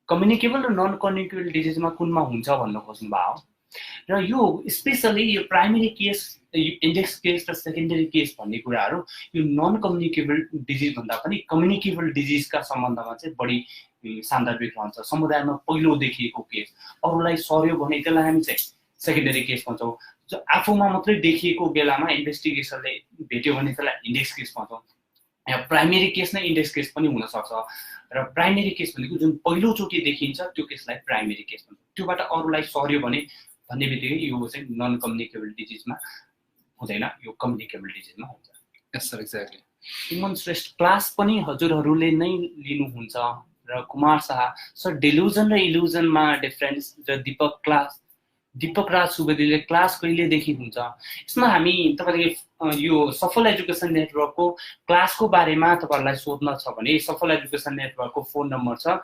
कम्युनिकेबल र नन कम्युनिकेबल डिजिजमा कुनमा हुन्छ भन्न खोज्नु भयो र यो स्पेसली यो प्राइमेरी केस इन्डेक्स केस र सेकेन्डरी केस भन्ने कुराहरू यो नन कम्युनिकेबल डिजिज भन्दा पनि कम्युनिकेबल डिजिजका सम्बन्धमा चाहिँ बढी सान्दर्भिक रहन्छ। समुदायमा पहिलो देखिएको केस अरूलाई सर्यो भने त्यसलाई हामी चाहिँ सेकेन्डरी केस भन्छौँ। जो आफूमा मात्रै देखिएको बेलामा इन्भेस्टिगेसनले भेट्यो भने त्यसलाई इन्डेक्स केस भन्छौँ। प्राइमेरी केस नै इन्डेक्स केस पनि हुनसक्छ र प्राइमेरी केस भनेको जुन पहिलोचोटि देखिन्छ त्यो केसलाई प्राइमेरी केस भन्छ। त्योबाट अरूलाई सर्यो भने भन्ने बित्तिकै यो चाहिँ नन कम्युनिकेबल डिजिजमा हुँदैन, यो कम्युनिकेबल डिजिजमा हुन्छ। Yes sir exactly. Suman Shrestha class पनि हजुरहरूले नै लिनुहुन्छ र कुमार शाह सर डेलुजन र इल्युजनमा डिफरेन्स र दीपक राज सुवेदीले क्लास कहिलेदेखि हुन्छ? यसमा हामी तपाईँले यो सफल एजुकेसन नेटवर्कको क्लासको बारेमा तपाईँहरूलाई सोध्न छ भने सफल एजुकेसन नेटवर्कको फोन नम्बर छ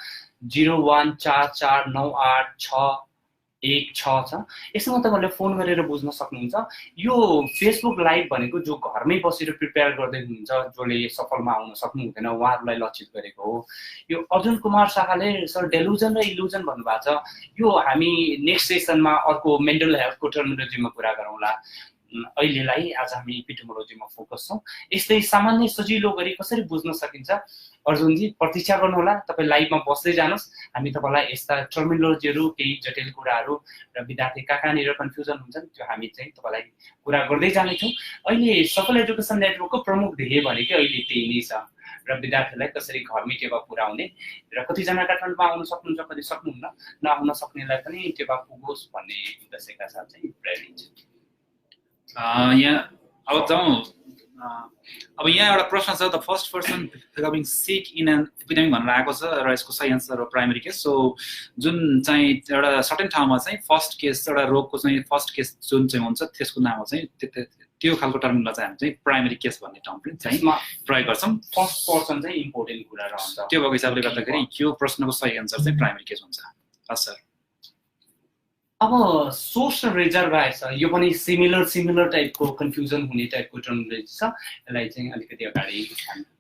0144986116 छ। यसमा तपाईँहरूले फोन गरेर बुझ्न सक्नुहुन्छ। यो फेसबुक लाइभ भनेको जो घरमै बसेर प्रिपेयर गर्दै हुनुहुन्छ जसले सफलमा आउन सक्नुहुँदैन उहाँहरूलाई लक्षित गरेको हो। यो अर्जुन कुमार शाहले सर डेलुजन र इल्युजन भन्नुभएको छ। यो हामी नेक्स्ट सेसनमा अर्को मेन्टल हेल्थको टर्मिनोलोजीमा कुरा गरौँला। अहिलेलाई आज हामी इपिडेमोलोजीमा फोकस छौँ। यस्तै सामान्य सजिलो गरी कसरी बुझ्न सकिन्छ अर्जुनजी प्रतीक्षा गर्नुहोला। तपाईँ लाइभमा बस्दै जानुहोस्। हामी तपाईँलाई यस्ता टर्मिनोलोजीहरू केही जटिल कुराहरू र विद्यार्थी कहाँनिर कन्फ्युजन हुन्छन् त्यो हामी चाहिँ तपाईँलाई कुरा गर्दै जानेछौँ। अहिले सफल एजुकेसन नेटवर्कको प्रमुख ध्येय भनेकै अहिले त्यही नै छ र विद्यार्थीलाई कसरी घरमै टेवा पुर्याउने र कतिजना काठमाडौँमा आउन सक्नुहुन्छ कति सक्नुहुन्न नआउन सक्नेलाई पनि टेवा पुगोस् भन्ने उद्देश्यका साथ चाहिँ प्रेरित छ। यहाँ अब जाउँ अब यहाँ एउटा प्रश्न छ the first person becoming sick in an epidemic भनेर आएको छ र यसको सही एन्सर हो प्राइमेरी केस। सो जुन चाहिँ एउटा सर्टेन ठाउँमा चाहिँ फर्स्ट केस एउटा रोगको चाहिँ फर्स्ट केस जुन चाहिँ हुन्छ त्यसको नाम हो चाहिँ त्यो खालको टर्मलाई चाहिँ हामी चाहिँ प्राइमेरी केस भन्ने टर्म पनि चाहिँ प्रयोग गर्छौँ। फर्स्ट पर्सन चाहिँ इम्पोर्टेन्ट कुरा रहन्छ। त्यो भएको हिसाबले गर्दाखेरि यो प्रश्नको सही एन्सर चाहिँ प्राइमेरी केस हुन्छ। हस् सर। अब सोर्स र रिजर्भायर छ यो पनि सिमिलर टाइपको कन्फ्युजन हुने टाइपको टर्मिनोलोजी छ यसलाई चाहिँ अलिकति अगाडि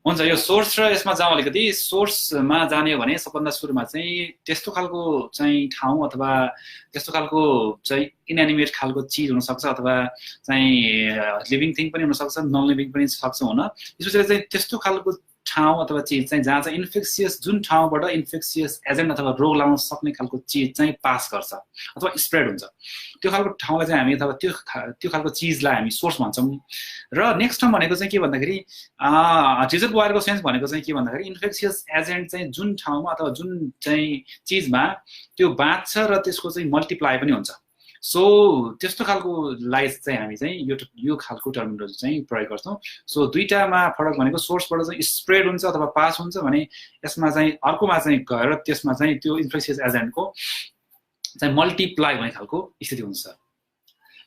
हुन्छ। यो सोर्स र यसमा जाउँ अलिकति सोर्समा जाने हो भने सबभन्दा सुरुमा चाहिँ त्यस्तो खालको चाहिँ ठाउँ अथवा त्यस्तो खालको चाहिँ इनएनिमेट खालको चिज हुनसक्छ अथवा चाहिँ लिभिङ थिङ पनि हुनसक्छ नन लिभिङ पनि सक्छ हुन। स्पेसली चाहिँ त्यस्तो खालको ठाउँ अथवा चिज चाहिँ जहाँ चाहिँ इन्फेक्सियस जुन ठाउँबाट इन्फेक्सियस एजेन्ट अथवा रोग लाउन सक्ने खालको चिज चाहिँ पास गर्छ अथवा स्प्रेड हुन्छ त्यो खालको ठाउँलाई चाहिँ हामी अथवा त्यो खालको चिजलाई हामी सोर्स भन्छौँ। र नेक्स्ट टर्म भनेको चाहिँ के भन्दाखेरि रिजर्भोयरको सेन्स भनेको चाहिँ के भन्दाखेरि इन्फेक्सियस एजेन्ट चाहिँ जुन ठाउँमा अथवा जुन चाहिँ चिजमा त्यो बाँच्छ र त्यसको चाहिँ मल्टिप्लाई पनि हुन्छ। सो त्यस्तो खालको लाइफ चाहिँ हामी चाहिँ यो खालको टर्मिनोलोजी चाहिँ प्रयोग गर्छौँ। सो दुईटामा फरक भनेको सोर्सबाट चाहिँ स्प्रेड हुन्छ अथवा पास हुन्छ भने यसमा चाहिँ अर्कोमा चाहिँ गएर त्यसमा चाहिँ त्यो इन्फेक्सियस एजेन्टको चाहिँ मल्टिप्लाई हुने खालको स्थिति हुन्छ।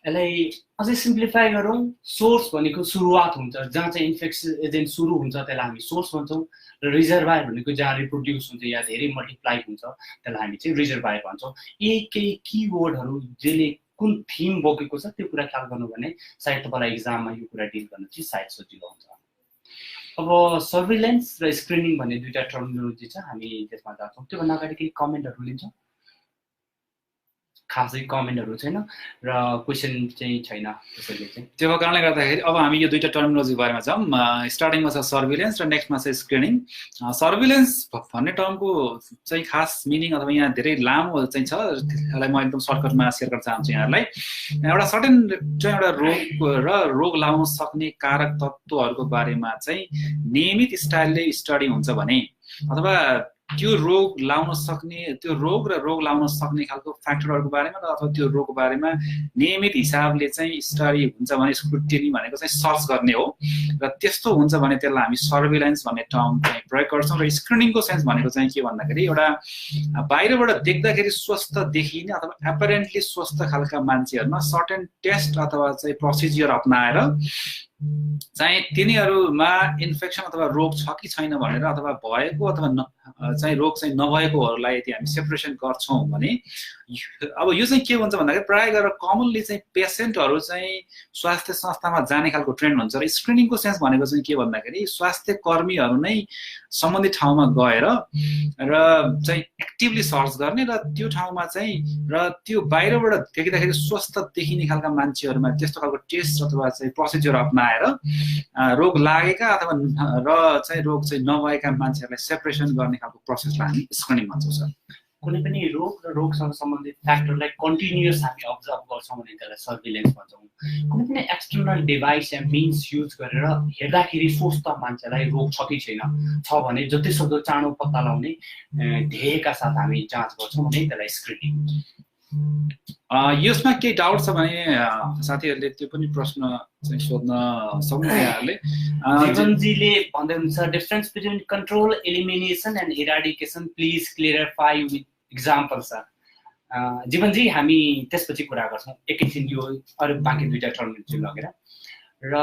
यसलाई अझै सिम्प्लिफाई गरौँ सोर्स भनेको सुरुवात हुन्छ जहाँ चाहिँ इन्फेक्सियस एजेन्ट सुरु हुन्छ त्यसलाई हामी सोर्स भन्छौँ र रिजर्भायर भनेको जहाँ रिप्रोड्युस हुन्छ या धेरै मल्टिप्लाई हुन्छ त्यसलाई हामी चाहिँ रिजर्भायर भन्छौँ। यही केही किवर्डहरू जसले कुन थिम बोकेको छ त्यो कुरा ख्याल गर्नु भने सायद तपाईँलाई इक्जाममा यो कुरा डिल गर्न चाहिँ सायद सजिलो हुन्छ। अब सर्भिलेन्स र स्क्रिनिङ भन्ने दुईटा टर्मिनोलोजी छ हामी त्यसमा जान्छौँ। त्योभन्दा अगाडि केही कमेन्टहरू लिन्छौँ। खासै कमेन्टहरू छैन र क्वेसन चाहिँ छैन त्यसैले चाहिँ त्यो कारणले गर्दाखेरि अब हामी यो दुईटा टर्मिनोलोजी बारेमा जाउँ। स्टार्टिङमा छ सर्भिलेन्स र नेक्स्टमा चाहिँ स्क्रिनिङ। सर्भिलेन्स भन्ने टर्मको चाहिँ खास मिनिङ अथवा यहाँ धेरै लामो चाहिँ छ यसलाई म एकदम सर्टकटमा सेयर गर्न चाहन्छु यहाँहरूलाई। एउटा सर्टेन चाहिँ एउटा रोग लाउन सक्ने कारक तत्त्वहरूको बारेमा चाहिँ नियमित स्टाइलले स्टडी हुन्छ भने अथवा त्यो रोग लाउन सक्ने त्यो रोग र रोग लाउन सक्ने खालको फ्याक्टरहरूको बारेमा र अथवा त्यो रोगको बारेमा नियमित हिसाबले चाहिँ स्टडी हुन्छ भने स्क्रुटिनी भनेको चाहिँ सर्च गर्ने हो र त्यस्तो हुन्छ भने त्यसलाई हामी सर्भिलेन्स भन्ने टर्म चाहिँ प्रयोग गर्छौँ। र स्क्रिनिङको सेन्स भनेको चाहिँ के भन्दाखेरि एउटा बाहिरबाट देख्दाखेरि स्वस्थ देखिने अथवा एपरेन्टली स्वस्थ खालका मान्छेहरूमा सर्टेन टेस्ट अथवा चाहिँ प्रोसिजियर अपनाएर चाहिँ तिनीहरूमा इन्फेक्सन अथवा रोग छ कि छैन भनेर अथवा भएको अथवा चाहिँ रोग चाहिँ नभएकोहरूलाई यदि हामी सेपरेसन गर्छौँ भने अब यो चाहिँ के हुन्छ भन्दाखेरि प्रायः गरेर कमनली चाहिँ पेसेन्टहरू चाहिँ स्वास्थ्य संस्थामा जाने खालको ट्रेन्ड हुन्छ। र स्क्रिनिङको सेन्स भनेको चाहिँ के भन्दाखेरि स्वास्थ्य कर्मीहरू नै सम्बन्धित ठाउँमा गएर र चाहिँ एक्टिभली सर्च गर्ने र त्यो ठाउँमा चाहिँ र त्यो बाहिरबाट देखिँदाखेरि स्वस्थ देखिने खालका मान्छेहरूमा त्यस्तो खालको टेस्ट अथवा चाहिँ प्रोसिजर अपनाएर रोग लागेका अथवा र चाहिँ रोग चाहिँ नभएका मान्छेहरूलाई सेपरेसन गर्ने खालको प्रोसेसलाई हामी स्क्रिनिङ भन्छौँ सर। कुनै पनि रोग र रोगसँग सम्बन्धित फ्याक्टरलाई कन्टिन्युअस हामी अब्जर्भ गर्छौँ भने त्यसलाई सर्भिलेन्स भन्छौँ। कुनै पनि एक्सटर्नल डिभाइस या मिन्स युज गरेर हेर्दाखेरि स्वस्थ मान्छेलाई रोग छ कि छैन छ भने जतिसक्दो चाँडो पत्ता लगाउने ध्येयका साथ हामी जाँच गर्छौँ भने त्यसलाई स्क्रिनिङ। यसमा केही डाउट छ भने साथीहरूले त्यो पनि प्रश्न चाहिँ सोध्न सक्नुहुन्छ यहाँहरूले। जीवनजीले भन्दै हुनुहुन्छ difference between control elimination and eradication please clarify with example sir. Jiwanji हामी त्यसपछि कुरा गर्छौँ एकैछिन यो अरू बाँकी दुईटा टर्मिनोलोजी लगेर र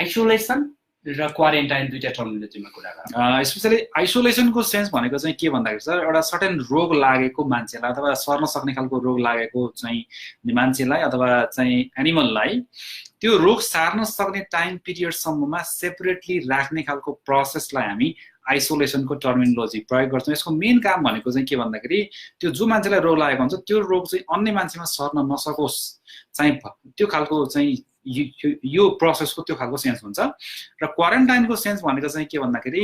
आइसोलेसन र क्वारेन्टाइन दुईटा टर्मिनोलोजीमा कुरा गरौँ। स्पेसली आइसोलेसनको सेन्स भनेको चाहिँ के भन्दाखेरि सर एउटा सर्टेन रोग लागेको मान्छेलाई अथवा सर्न सक्ने खालको रोग लागेको चाहिँ मान्छेलाई अथवा चाहिँ एनिमललाई त्यो रोग सार्न सक्ने टाइम पिरियडसम्ममा सेपरेटली राख्ने खालको प्रोसेसलाई हामी आइसोलेसनको टर्मिनोलोजी प्रयोग गर्छौँ। यसको मेन काम भनेको चाहिँ के भन्दाखेरि त्यो जो मान्छेलाई रोग लागेको हुन्छ त्यो रोग चाहिँ अन्य मान्छेमा सर्न नसकोस् चाहिँ त्यो खालको चाहिँ यो प्रोसेसको त्यो खालको सेन्स हुन्छ। र क्वारेन्टाइनको सेन्स भनेको चाहिँ के भन्दाखेरि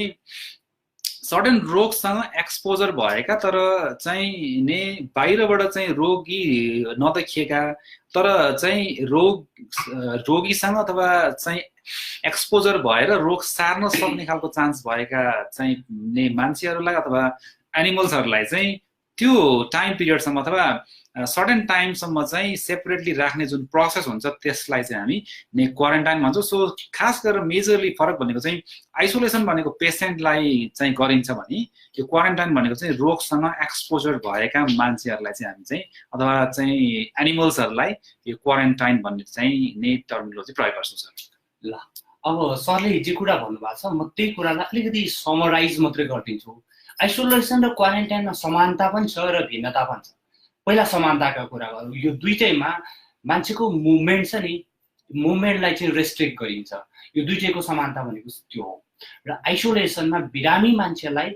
सर्टेन रोगसँग एक्सपोजर भएका तर चाहिँ ने बाहिरबाट चाहिँ रोगी नदेखिएका तर चाहिँ रोगीसँग अथवा चाहिँ एक्सपोजर भएर रोग सार्न सक्ने खालको चान्स भएका चाहिँ ने मान्छेहरूलाई अथवा एनिमल्सहरूलाई चाहिँ त्यो टाइम पिरियडसम्म अथवा सर्टेन टाइमसम्म चाहिँ सेपरेटली राख्ने जुन प्रोसेस हुन्छ त्यसलाई चाहिँ हामी ने क्वारेन्टाइन भन्छौँ। सो खास गरेर मेजरली फरक भनेको चाहिँ आइसोलेसन भनेको पेसेन्टलाई चाहिँ गरिन्छ भने यो क्वारेन्टाइन भनेको चाहिँ रोगसँग एक्सपोजर भएका मान्छेहरूलाई चाहिँ हामी चाहिँ अथवा चाहिँ एनिमल्सहरूलाई यो क्वारेन्टाइन भन्ने चाहिँ ने टर्मिनोलोजी प्रयोग गर्छौँ सर। ल अब सरले जे कुरा भन्नुभएको छ म त्यही कुरालाई अलिकति समराइज मात्रै गरिदिन्छु। आइसोलेसन र क्वारेन्टाइनमा समानता पनि छ र भिन्नता पनि छ। पहिला समानताका कुरा गरौँ। यो दुईटैमा मान्छेको मुभमेन्ट छ नि, मुभमेन्टलाई चाहिँ रेस्ट्रिक्ट गरिन्छ। यो दुईटैको समानता भनेको त्यो हो। र आइसोलेसनमा बिरामी मान्छेलाई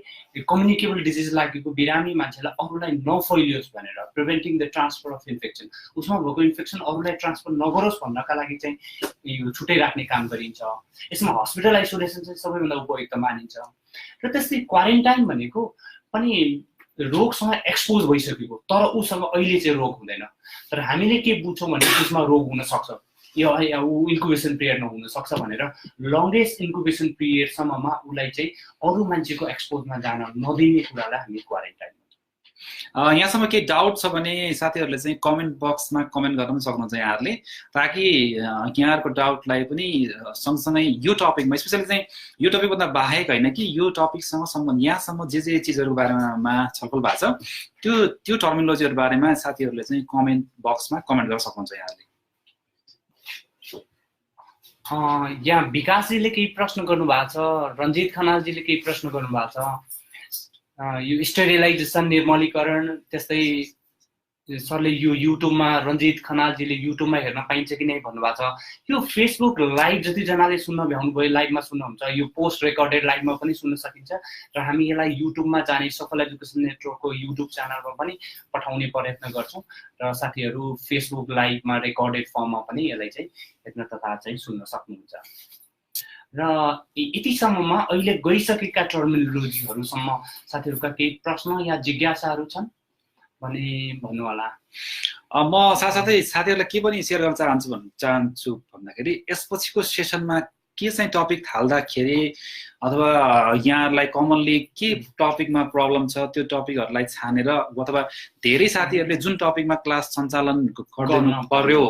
कम्युनिकेबल डिजिज लागेको बिरामी मान्छेलाई अरूलाई नफैलियोस् भनेर preventing the transfer of infection, उसमा भएको इन्फेक्सन अरूलाई ट्रान्सफर नगरोस् भन्नका लागि चाहिँ यो छुट्टै राख्ने काम गरिन्छ। यसमा हस्पिटल आइसोलेसन चाहिँ सबैभन्दा उपयुक्त मानिन्छ। र त्यस्तै क्वारेन्टाइन भनेको पनि रोगसँग एक्सपोज भइसकेको तर उसँग अहिले चाहिँ रोग हुँदैन, तर हामीले के बुझ्छौँ भने उसमा रोग हुन सक्छ, यो इन्कुबेसन पिरियडमा हुन सक्छ भनेर लङ्गेस्ट इन्कुबेसन पिरियडसम्ममा उसलाई चाहिँ अरू मान्छेको एक्सपोजमा जान नदिने कुरालाई हामी क्वारेन्टाइन भन्छौँ। यहाँसम्म केही डाउट छ भने साथीहरूले चाहिँ कमेन्ट बक्समा कमेन्ट गर्न पनि सक्नुहुन्छ यहाँहरूले, ताकि यहाँहरूको डाउटलाई पनि सँगसँगै यो टपिकमा स्पेसली चाहिँ यो टपिकभन्दा बाहेक होइन कि यो टपिकसँग सम्बन्ध यहाँसम्म जे चिजहरूको बारेमा छलफल भएको छ त्यो टर्मिनोलोजीहरू बारेमा साथीहरूले चाहिँ कमेन्ट बक्समा कमेन्ट गर्न सक्नुहुन्छ यहाँहरूले। यहाँ विकासजीले केही प्रश्न गर्नुभएको छ, रञ्जित खनालजीले केही प्रश्न गर्नुभएको छ। यो स्टेरिलाइजेसन निर्मलीकरण, त्यस्तै सरले यो युट्युबमा रञ्जित खनालजीले युट्युबमा हेर्न पाइन्छ कि नै भन्नुभएको छ। यो फेसबुक लाइभ जतिजनाले सुन्न भ्याउनुभयो लाइभमा सुन्नुहुन्छ, यो पोस्ट रेकर्डेड लाइभमा पनि सुन्न सकिन्छ र हामी यसलाई युट्युबमा जाने सफल एजुकेसन नेटवर्कको युट्युब च्यानलमा पनि पठाउने प्रयत्न गर्छौँ र साथीहरू फेसबुक लाइभमा रेकर्डेड फर्ममा पनि यसलाई चाहिँ हेर्न तथा चाहिँ सुन्न सक्नुहुन्छ। र यतिसम्ममा अहिले गइसकेका टर्मिनोलोजीहरूसम्म साथीहरूका केही प्रश्न या जिज्ञासाहरू छन् भने भन्नु होला। म साथसाथै साथीहरूलाई के पनि सेयर गर्न चाहन्छु भन्दाखेरि यसपछिको सेसनमा के चाहिँ टपिक थाल्दाखेरि अथवा यहाँहरूलाई कमनली के टपिकमा प्रब्लम छ त्यो टपिकहरूलाई छानेर अथवा धेरै साथीहरूले जुन टपिकमा क्लास सञ्चालन गर्नु पर्यो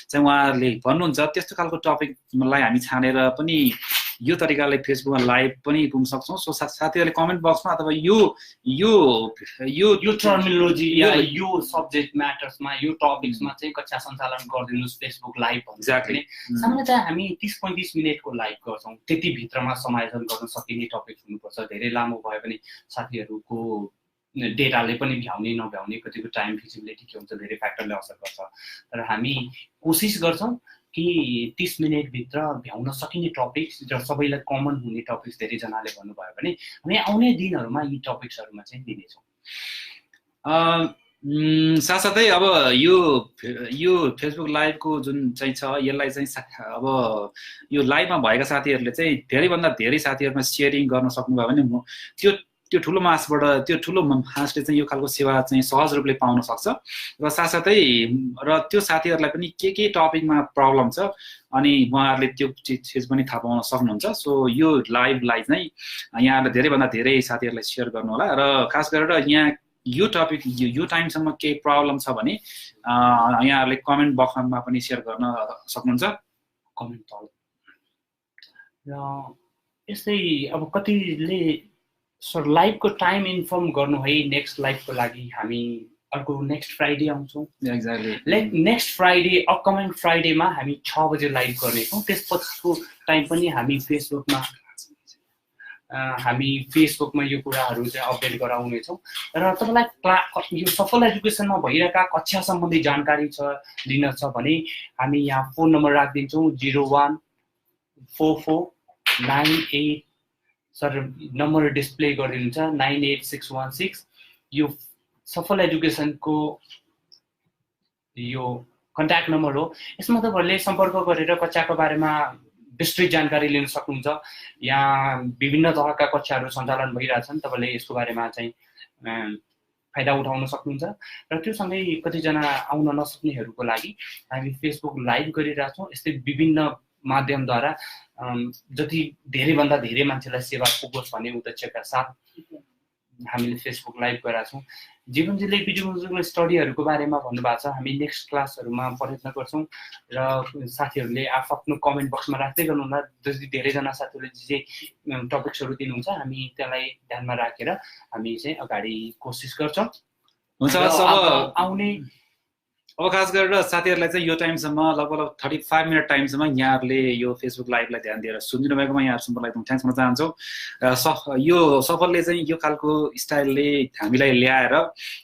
चाहिँ उहाँहरूले भन्नुहुन्छ त्यस्तो खालको टपिकलाई हामी छानेर पनि यो तरिकाले फेसबुकमा लाइभ पनि पुग्न सक्छौँ। सो साथीहरूले कमेन्ट बक्समा अथवा यो टर्मिनोलोजी या यो सब्जेक्ट म्याटर्समा यो टपिक्समा चाहिँ कक्षा सञ्चालन गरिदिनुहोस् फेसबुक लाइभ भन्छ। सामान्यतः हामी 30-35 मिनटको लाइभ गर्छौँ, त्यति भित्रमा समायोजन गर्न सकिने टपिक हुनुपर्छ। धेरै लामो भयो भने साथीहरूको डेटाले पनि भ्याउने नभ्याउने कतिको टाइम फिजिबिलिटी के हुन्छ धेरै फ्याक्टरले असर गर्छ। तर हामी कोसिस गर्छौँ कि 30 मिनटभित्र भ्याउन सकिने टपिक्स र सबैलाई कमन हुने टपिक्स धेरैजनाले भन्नुभयो भने हामी आउने दिनहरूमा यी टपिक्सहरूमा चाहिँ दिनेछौँ। साथसाथै अब यो फेसबुक लाइभको जुन चाहिँ छ यसलाई चाहिँ अब यो लाइभमा भएका साथीहरूले चाहिँ धेरैभन्दा धेरै साथीहरूमा सेयरिङ गर्न सक्नुभयो भने त्यो ठुलो मासबाट त्यो ठुलो मासले चाहिँ यो खालको सेवा चाहिँ सहज रूपले पाउन सक्छ र साथसाथै र त्यो साथीहरूलाई पनि के टपिकमा प्रब्लम छ अनि उहाँहरूले त्यो चिज पनि थाहा पाउन सक्नुहुन्छ। सो यो लाइभलाई चाहिँ यहाँहरूले धेरैभन्दा धेरै साथीहरूलाई सेयर गर्नु होला र खास गरेर यहाँ यो टपिक यो टाइमसम्म केही प्रब्लम छ भने यहाँहरूले कमेन्ट बक्समा पनि सेयर गर्न सक्नुहुन्छ कमेन्ट तल। र यस्तै अब कतिले सर लाइभको टाइम इन्फर्म गर्नु है नेक्स्ट लाइभको लागि हामी अर्को नेक्स्ट फ्राइडे आउँछौँ। एक्ज्याक्टली नेक्स्ट फ्राइडे अपकमिङ फ्राइडेमा हामी 6 बजे लाइभ गर्नेछौँ। त्यसपछिको टाइम पनि हामी फेसबुकमा यो कुराहरू चाहिँ अपडेट गराउनेछौँ र तपाईँलाई यो सफल एजुकेसनमा भइरहेका कक्षा सम्बन्धी जानकारी लिन छ भने हामी यहाँ फोन नम्बर राखिदिन्छौँ 014498 सर नम्बर डिस्प्ले गरिदिनुहुन्छ 98616। यो सफल एजुकेसनको यो कन्ट्याक्ट नम्बर हो। यसमा तपाईँहरूले सम्पर्क गरेर कक्षाको बारेमा विस्तृत जानकारी लिन सक्नुहुन्छ। यहाँ विभिन्न तहका कक्षाहरू सञ्चालन भइरहेछन्, तपाईँले यसको बारेमा चाहिँ फाइदा उठाउन सक्नुहुन्छ। र त्यो सँगै कतिजना आउन नसक्नेहरूको लागि हामी फेसबुक लाइभ गरिरहेछौँ। यस्तै विभिन्न माध्यमद्वारा जति धेरैभन्दा धेरै मान्छेलाई सेवा पुगोस् भन्ने उद्देश्यका साथ हामीले फेसबुक लाइभ गरेका छौँ। जीवनजीले एपिडेमियोलोजिकल स्टडीहरूको बारेमा भन्नुभएको छ, हामी नेक्स्ट क्लासहरूमा प्रयत्न गर्छौँ र साथीहरूले आफ्नो कमेन्ट बक्समा राख्दै गर्नुहोला। जति धेरैजना साथीहरूले जे टपिक्सहरू दिनुहुन्छ हामी त्यसलाई ध्यानमा राखेर हामी चाहिँ अगाडि कोसिस गर्छौँ। हुन्छ आउने अब खास गरेर साथीहरूलाई चाहिँ यो टाइमसम्म लगभग 35 मिनट टाइमसम्म यहाँहरूले यो फेसबुक लाइभलाई ध्यान दिएर सुनिदिनु भएकोमा यहाँहरूसम्मलाई एकदम थ्याङ्क्स भन्न चाहन्छौँ। यो सफलले चाहिँ यो खालको स्टाइलले हामीलाई ल्याएर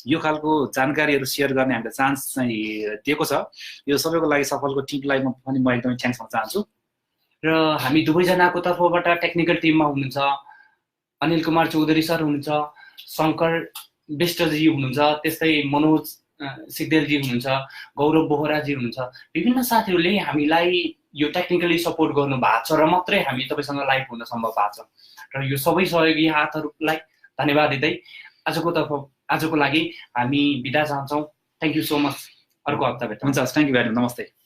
यो खालको जानकारीहरू सेयर गर्ने हामीले चान्स चाहिँ दिएको छ। यो सबैको लागि सफलको टिमलाई पनि म एकदमै थ्याङ्क्स भन्न चाहन्छु। र हामी दुवैजनाको तर्फबाट टेक्निकल टिममा हुनुहुन्छ अनिल कुमार चौधरी सर हुनुहुन्छ, शङ्कर विष्टजी हुनुहुन्छ, त्यस्तै मनोज सिग्देलजी हुनुहुन्छ, गौरव बोहराजी हुनुहुन्छ। विभिन्न साथीहरूले हामीलाई यो टेक्निकली सपोर्ट गर्नु भएको छ र मात्रै हामी तपाईँसँग लाइभ हुन सम्भव भएको छ। र यो सबै सहयोगी हातहरूलाई धन्यवाद दिँदै आजको लागि हामी बिदा चाहन्छौँ। Thank you so much. अर्को हप्ता भेटौँ। हुन्छ, थ्याङ्क यू भेरी मच। नमस्ते।